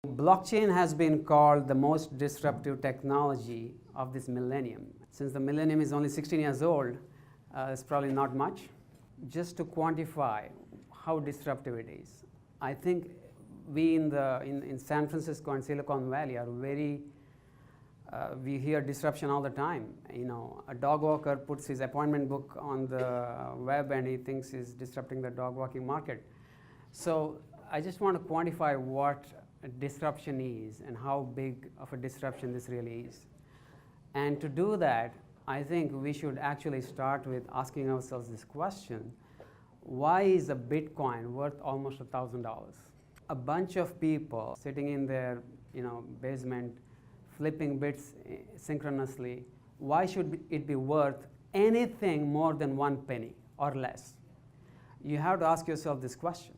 Blockchain has been called the most disruptive technology of this millennium. Since the millennium is only 16 years old, it's probably not much. Just to quantify how disruptive it is, I think we in San Francisco and Silicon Valley are very, we hear disruption all the time. You know, a dog walker puts his appointment book on the web and he thinks he's disrupting the dog walking market. So I just want to quantify what disruption is and how big of a disruption this really is. And to do that, I think we should actually start with asking ourselves this question: why is a Bitcoin worth almost $1,000? A bunch of people sitting in their basement flipping bits synchronously, why should it be worth anything more than 1 penny or less? You have to ask yourself this question.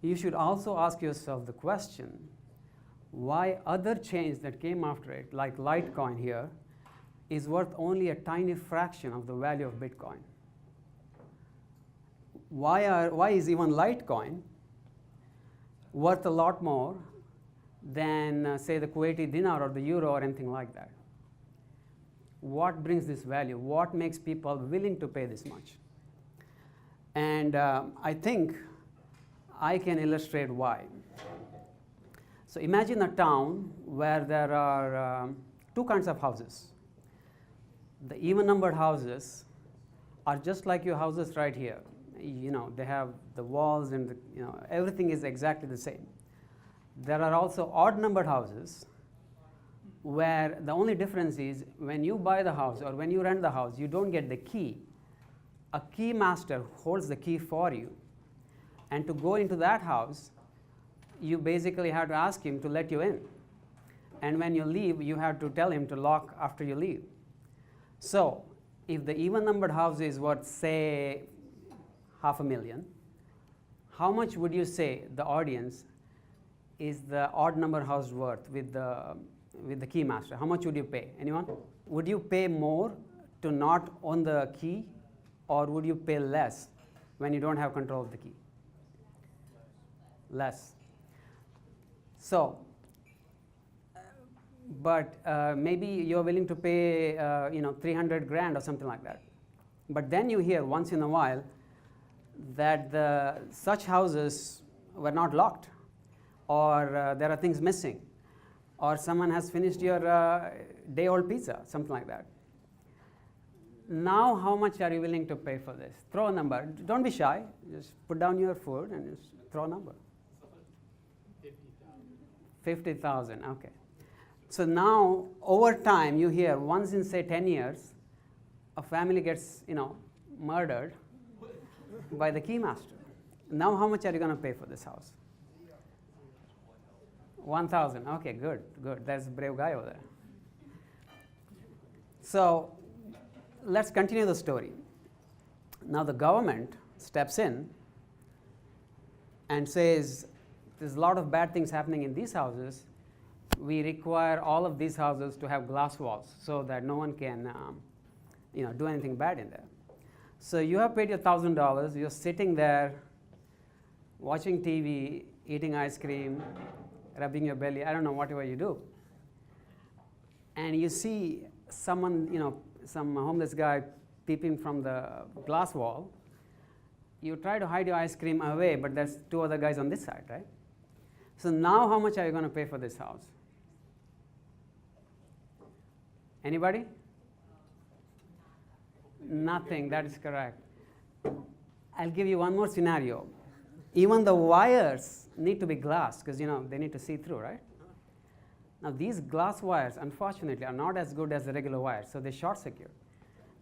You should also ask yourself the question, why other chains that came after it, like Litecoin here, is worth only a tiny fraction of the value of Bitcoin? Why is even Litecoin worth a lot more than, say, the Kuwaiti dinar or the euro or anything like that? What brings this value? What makes people willing to pay this much? And I think I can illustrate why. So imagine a town where there are two kinds of houses. The even-numbered houses are just like your houses right here. They have the walls and everything is exactly the same. There are also odd-numbered houses where the only difference is when you buy the house or when you rent the house, you don't get the key. A key master holds the key for you. And to go into that house, you basically have to ask him to let you in. And when you leave, you have to tell him to lock after you leave. So if the even-numbered house is worth, say, $500,000, how much would you say the audience is the odd-numbered house worth with the key master? How much would you pay? Anyone? Would you pay more to not own the key, or would you pay less when you don't have control of the key? Less. So, but maybe you're willing to pay 300 grand or something like that. But then you hear once in a while that such houses were not locked, or there are things missing, or someone has finished your day-old pizza, something like that. Now how much are you willing to pay for this? Throw a number. Don't be shy. Just put down your food and just throw a number. 50,000, okay. So now, over time, you hear once in, say, 10 years, a family gets, murdered by the key master. Now how much are you going to pay for this house? 1,000, okay, good. There's a brave guy over there. So let's continue the story. Now the government steps in and says, there's a lot of bad things happening in these houses. We require all of these houses to have glass walls so that no one can do anything bad in there. So you have paid your $1,000. You're sitting there watching TV, eating ice cream, rubbing your belly, I don't know, whatever you do. And you see someone, some homeless guy peeping from the glass wall. You try to hide your ice cream away, but there's two other guys on this side, right? So now how much are you going to pay for this house? Anybody? Nothing, that is correct. I'll give you one more scenario. Even the wires need to be glass because they need to see through, right? Now these glass wires, unfortunately, are not as good as the regular wires, so they short circuit.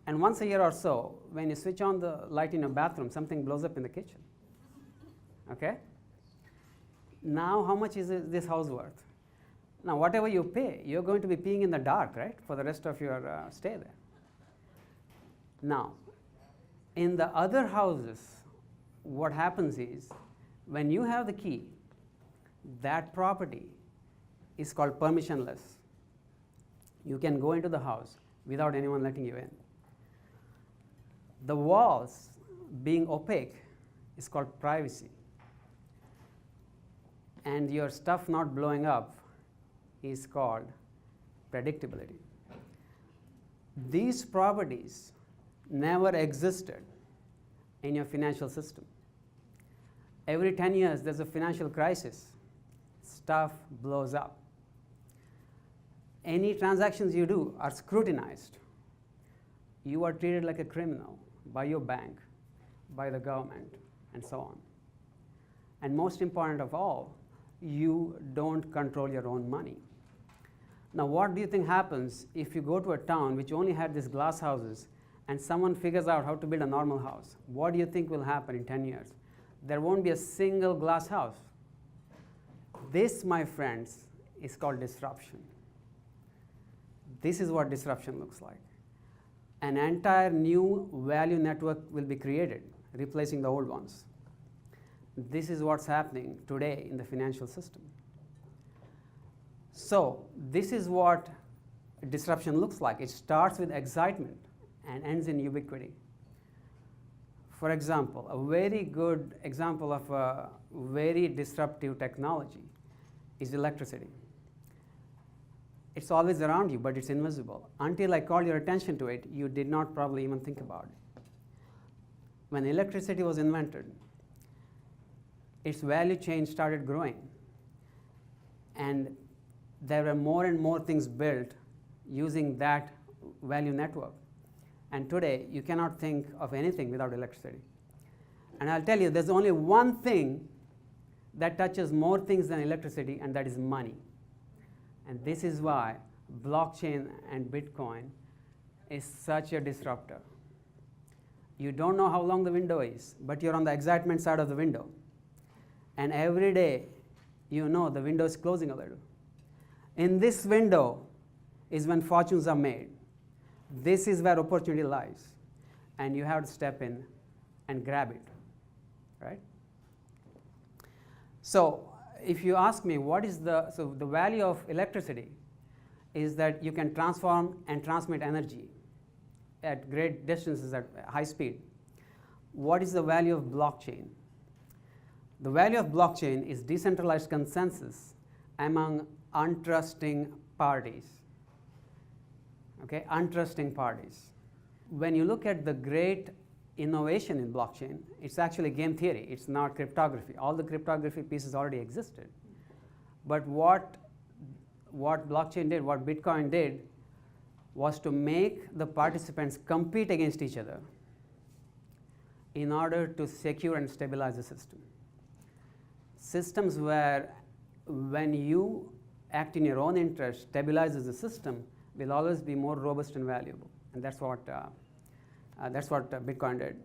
And once a year or so, when you switch on the light in your bathroom, something blows up in the kitchen. Okay? Now how much is this house worth? Now whatever you pay, you're going to be peeing in the dark, right, for the rest of your stay there. Now, in the other houses, what happens is, when you have the key, that property is called permissionless. You can go into the house without anyone letting you in. The walls being opaque is called privacy. and your stuff not blowing up is called predictability. These properties never existed in your financial system. Every 10 years, there's a financial crisis. Stuff blows up. Any transactions you do are scrutinized. You are treated like a criminal by your bank, by the government, and so on. And most important of all, you don't control your own money. Now, what do you think happens if you go to a town which only had these glass houses and someone figures out how to build a normal house? What do you think will happen in 10 years? There won't be a single glass house. This, my friends, is called disruption. This is what disruption looks like. An entire new value network will be created, replacing the old ones. This is what's happening today in the financial system. So this is what disruption looks like. It starts with excitement and ends in ubiquity. For example, a very good example of a very disruptive technology is electricity. It's always around you, but it's invisible. Until I called your attention to it, you did not probably even think about it. When electricity was invented, its value chain started growing, and there were more and more things built using that value network. And today, you cannot think of anything without electricity. And I'll tell you, there's only one thing that touches more things than electricity, and that is money. And this is why blockchain and Bitcoin is such a disruptor. You don't know how long the window is, but you're on the excitement side of the window. And every day, you know the window is closing a little. In this window is when fortunes are made. This is where opportunity lies. And you have to step in and grab it, right? So if you ask me what is the value of electricity is that you can transform and transmit energy at great distances at high speed. What is the value of blockchain? The value of blockchain is decentralized consensus among untrusting parties. Okay, untrusting parties. When you look at the great innovation in blockchain, it's actually game theory. It's not cryptography. All the cryptography pieces already existed. But what blockchain did, what Bitcoin did, was to make the participants compete against each other in order to secure and stabilize the system. Systems where when you act in your own interest, stabilizes the system, will always be more robust and valuable. And that's what Bitcoin did.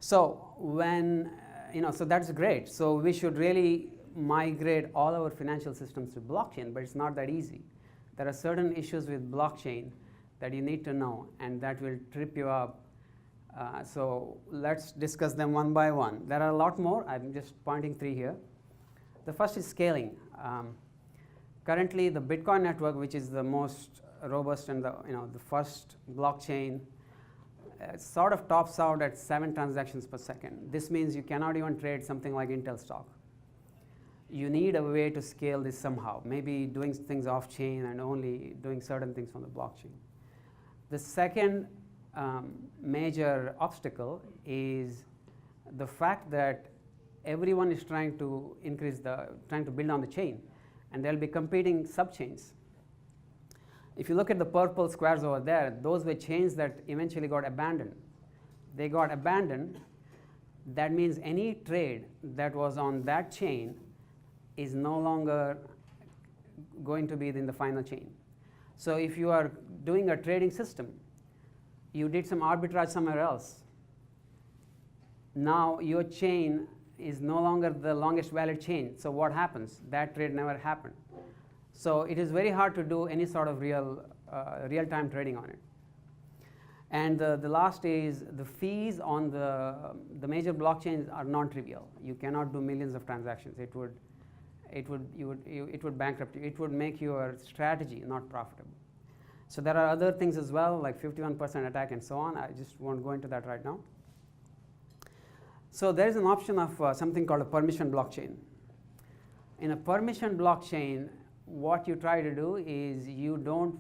So when, so that's great. So we should really migrate all our financial systems to blockchain, but it's not that easy. There are certain issues with blockchain that you need to know, and that will trip you up. So let's discuss them one by one. There are a lot more. I'm just pointing 3 here. The first is scaling. Currently, the Bitcoin network, which is the most robust and the first blockchain, sort of tops out at 7 transactions per second. This means you cannot even trade something like Intel stock. You need a way to scale this somehow, maybe doing things off-chain and only doing certain things on the blockchain. The second major obstacle is the fact that everyone is trying to build on the chain, and there'll be competing subchains. If you look at the purple squares over there, those were chains that eventually got abandoned. They got abandoned. That means any trade that was on that chain is no longer going to be in the final chain. So if you are doing a trading system, you did some arbitrage somewhere else. Now your chain is no longer the longest valid chain. So what happens? That trade never happened. So it is very hard to do any sort of real-time trading on it. And the last is the fees on the major blockchains are non-trivial. You cannot do millions of transactions. It would bankrupt you. It would make your strategy not profitable. So there are other things as well, like 51% attack and so on. I just won't go into that right now. So there is an option of something called a permission blockchain. In a permission blockchain, what you try to do is you don't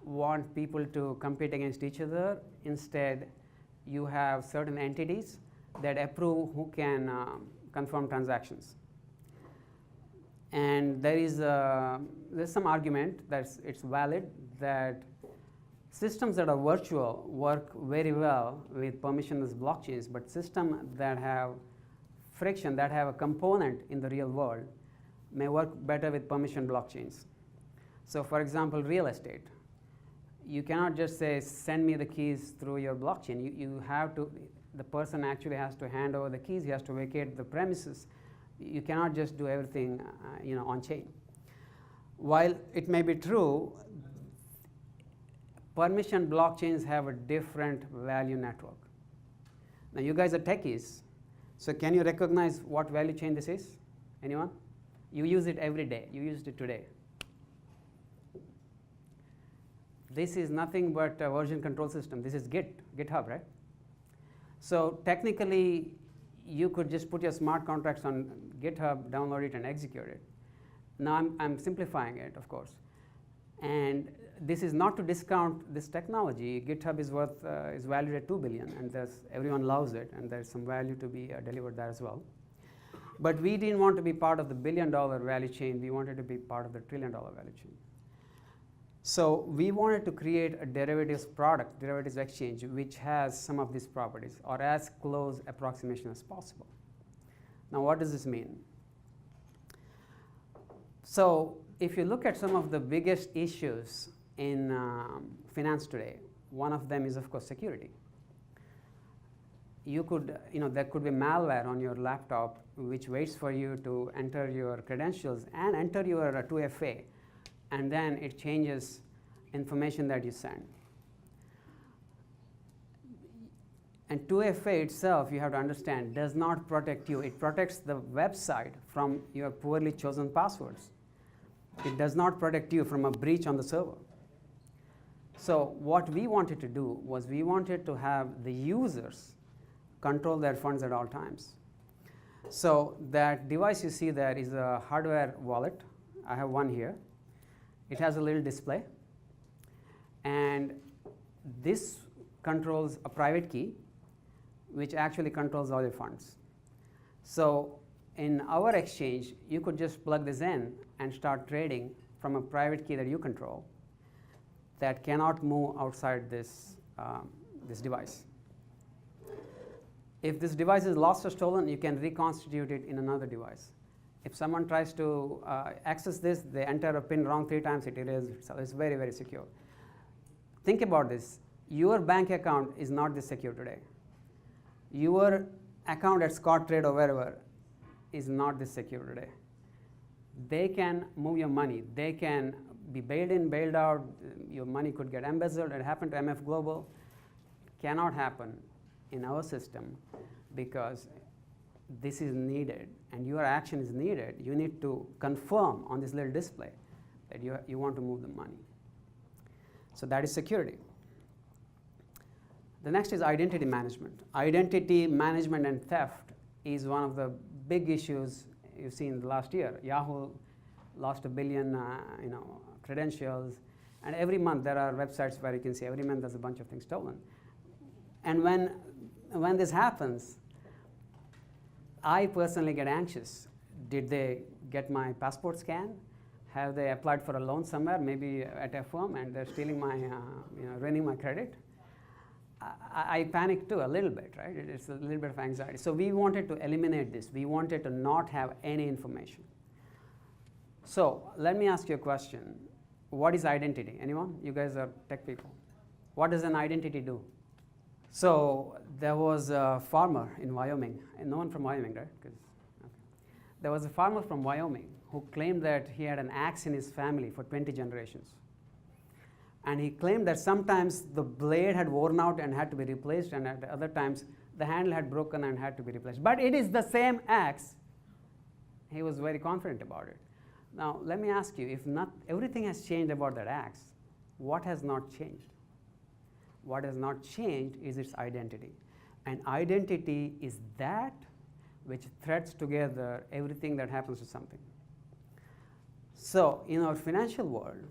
want people to compete against each other. Instead, you have certain entities that approve who can confirm transactions. And there's some argument that it's valid that systems that are virtual work very well with permissionless blockchains, but systems that have friction, that have a component in the real world, may work better with permission blockchains. So for example, real estate. You cannot just say, send me the keys through your blockchain. You have to, the person actually has to hand over the keys, he has to vacate the premises. You cannot just do everything on chain. While it may be true, permission blockchains have a different value network. Now you guys are techies, so can you recognize what value chain this is? Anyone? You use it every day. You used it today. This is nothing but a version control system. This is GitHub, right? So technically, you could just put your smart contracts on GitHub, download it, and execute it. Now I'm simplifying it, of course. And this is not to discount this technology. GitHub is valued at $2 billion, and everyone loves it, and there's some value to be delivered there as well. But we didn't want to be part of the $1 billion value chain. We wanted to be part of the $1 trillion value chain. So we wanted to create a derivatives product, derivatives exchange, which has some of these properties, or as close approximation as possible. Now what does this mean? So if you look at some of the biggest issues in finance today, one of them is, of course, security. You could, there could be malware on your laptop which waits for you to enter your credentials and enter your 2FA, and then it changes information that you send. And 2FA itself, you have to understand, does not protect you. It protects the website from your poorly chosen passwords. It does not protect you from a breach on the server. So what we wanted to do was we wanted to have the users control their funds at all times. So that device you see there is a hardware wallet. I have one here. It has a little display, and this controls a private key, which actually controls all your funds. So in our exchange, you could just plug this in and start trading from a private key that you control that cannot move outside this device. If this device is lost or stolen, you can reconstitute it in another device. If someone tries to access this, they enter a PIN wrong 3 times, it erases it. So it's very, very secure. Think about this. Your bank account is not this secure today. Your account at Scottrade or wherever is not this secure today. They can move your money. They can be bailed in, bailed out. Your money could get embezzled. It happened to MF Global. It cannot happen in our system because this is needed, and your action is needed. You need to confirm on this little display that you want to move the money. So that is security. The next is identity management. Identity management and theft is one of the big issues you've seen in the last year. Yahoo lost 1 billion credentials, and every month there are websites where you can see every month there's a bunch of things stolen. And when this happens, I personally get anxious. Did they get my passport scan? Have they applied for a loan somewhere, maybe at Affirm, and they're stealing my, ruining my credit? I panic too a little bit, right? It's a little bit of anxiety. So we wanted to eliminate this. We wanted to not have any information. So let me ask you a question. What is identity? Anyone? You guys are tech people. What does an identity do? So there was a farmer in Wyoming, and no one from Wyoming, right? Okay. There was a farmer from Wyoming who claimed that he had an axe in his family for 20 generations. And he claimed that sometimes the blade had worn out and had to be replaced, and at other times the handle had broken and had to be replaced. But it is the same axe. He was very confident about it. Now, let me ask you, if not everything has changed about that axe, what has not changed? What has not changed is its identity. And identity is that which threads together everything that happens to something. So in our financial world,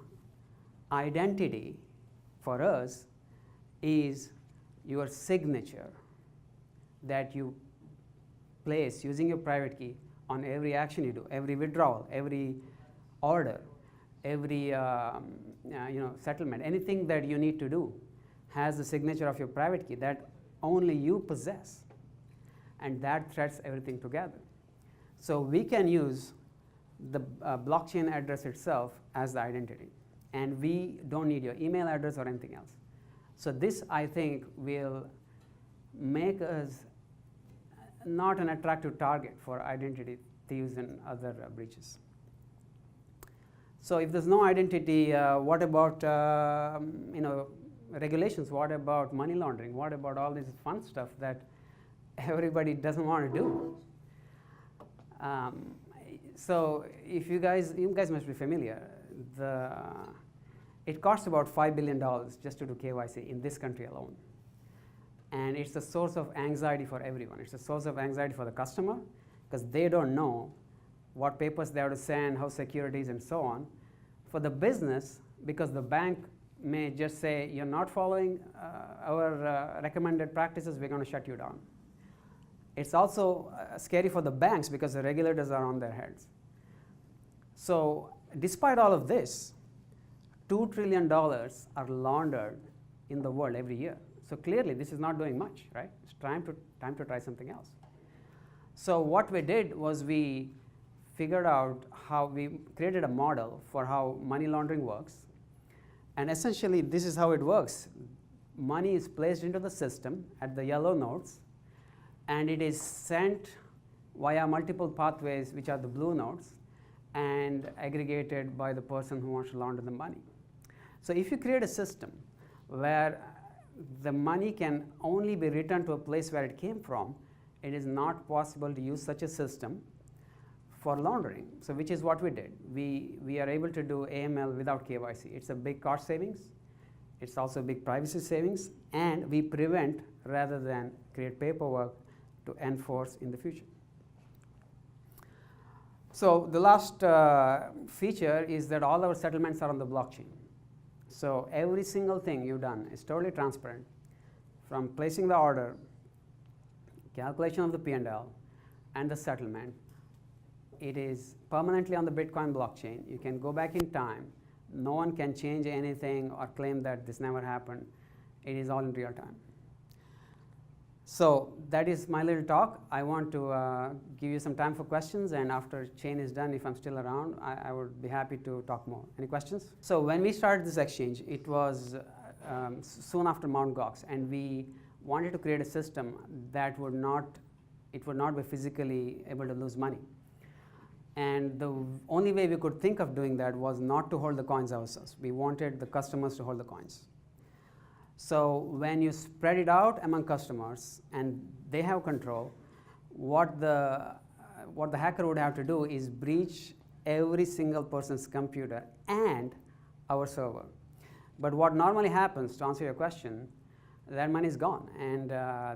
identity for us is your signature that you place using your private key on every action you do, every withdrawal, every order, every settlement, anything that you need to do has the signature of your private key that only you possess, and that threads everything together. So we can use the blockchain address itself as the identity, and we don't need your email address or anything else. So this, I think, will make us not an attractive target for identity thieves and other breaches. So if there's no identity, what about regulations? What about money laundering? What about all this fun stuff that everybody doesn't want to do? So if you guys must be familiar, it costs about $5 billion just to do KYC in this country alone. And it's a source of anxiety for everyone. It's a source of anxiety for the customer because they don't know what papers they have to send, how secure it is, and so on. For the business, because the bank may just say, you're not following our recommended practices, we're going to shut you down. It's also scary for the banks because the regulators are on their heads. So despite all of this, $2 trillion are laundered in the world every year. So clearly this is not doing much, right? It's time to try something else. So what we did was we figured out how we created a model for how money laundering works. And essentially this is how it works. Money is placed into the system at the yellow nodes, and it is sent via multiple pathways, which are the blue nodes, and aggregated by the person who wants to launder the money. So if you create a system where the money can only be returned to a place where it came from, it is not possible to use such a system for laundering. So which is what we did. We are able to do AML without KYC. It's a big cost savings. It's also a big privacy savings. And we prevent rather than create paperwork to enforce in the future. So the last feature is that all our settlements are on the blockchain. So every single thing you've done is totally transparent, from placing the order, calculation of the P&L, and the settlement. It is permanently on the Bitcoin blockchain. You can go back in time. No one can change anything or claim that this never happened. It is all in real time. So that is my little talk. I want to give you some time for questions, and after chain is done, if I'm still around, I would be happy to talk more. Any questions? So when we started this exchange, it was soon after Mt. Gox, and we wanted to create a system that would not be physically able to lose money. And the only way we could think of doing that was not to hold the coins ourselves. We wanted the customers to hold the coins. So when you spread it out among customers and they have control, what the hacker would have to do is breach every single person's computer and our server. But what normally happens, to answer your question, that money is gone, and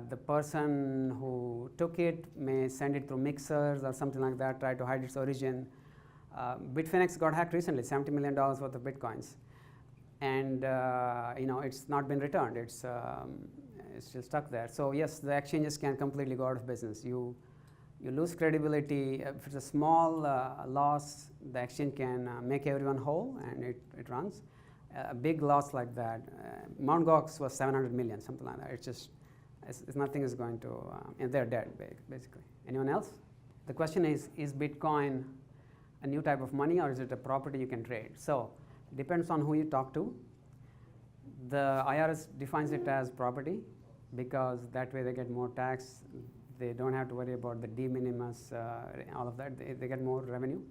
the person who took it may send it through mixers or something like that, try to hide its origin. Bitfinex got hacked recently, $70 million worth of Bitcoins. And it's not been returned. It's still stuck there. So yes, the exchanges can completely go out of business. You lose credibility. If it's a small loss, the exchange can make everyone whole, and it runs. A big loss like that, Mt. Gox was 700 million, something like that. It's nothing is going to, and they're dead basically. Anyone else? The question is Bitcoin a new type of money, or is it a property you can trade? So depends on who you talk to. The IRS defines it as property because that way they get more tax. They don't have to worry about the de minimis, all of that. They get more revenue.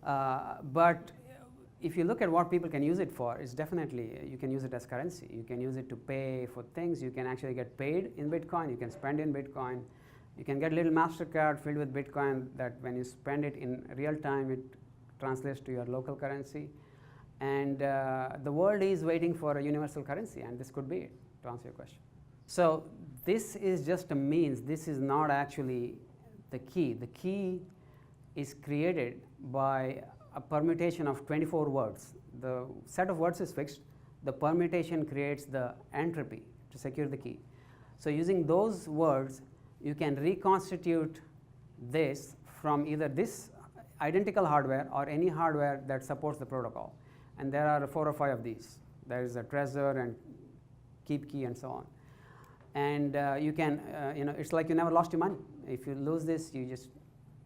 But if you look at what people can use it for, it's definitely, you can use it as currency. You can use it to pay for things. You can actually get paid in Bitcoin. You can spend in Bitcoin. You can get a little MasterCard filled with Bitcoin that when you spend it in real time, it translates to your local currency. And the world is waiting for a universal currency, and this could be it, to answer your question. So this is just a means. This is not actually the key. The key is created by a permutation of 24 words. The set of words is fixed. The permutation creates the entropy to secure the key. So using those words, you can reconstitute this from either this identical hardware or any hardware that supports the protocol. And there are 4 or 5 of these. There is a Trezor and Keep Key and so on. And you can, it's like you never lost your money. If you lose this, you just,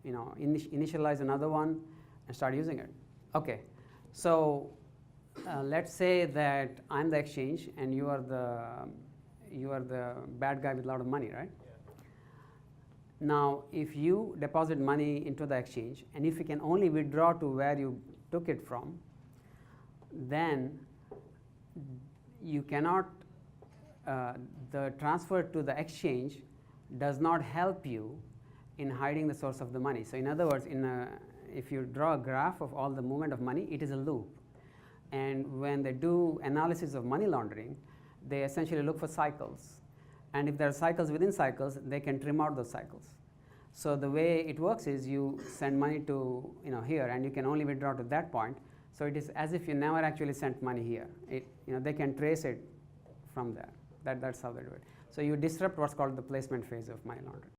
initialize another one and start using it. Okay, so let's say that I'm the exchange and you are the bad guy with a lot of money, right? Yeah. Now, if you deposit money into the exchange and if you can only withdraw to where you took it from, then you cannot, the transfer to the exchange does not help you in hiding the source of the money. So in other words, if you draw a graph of all the movement of money, it is a loop. And when they do analysis of money laundering, they essentially look for cycles. And if there are cycles within cycles, they can trim out those cycles. So the way it works is you send money to here, and you can only withdraw to that point. So it is as if you never actually sent money here. They can trace it from there. That's how they do it. So you disrupt what's called the placement phase of money laundering.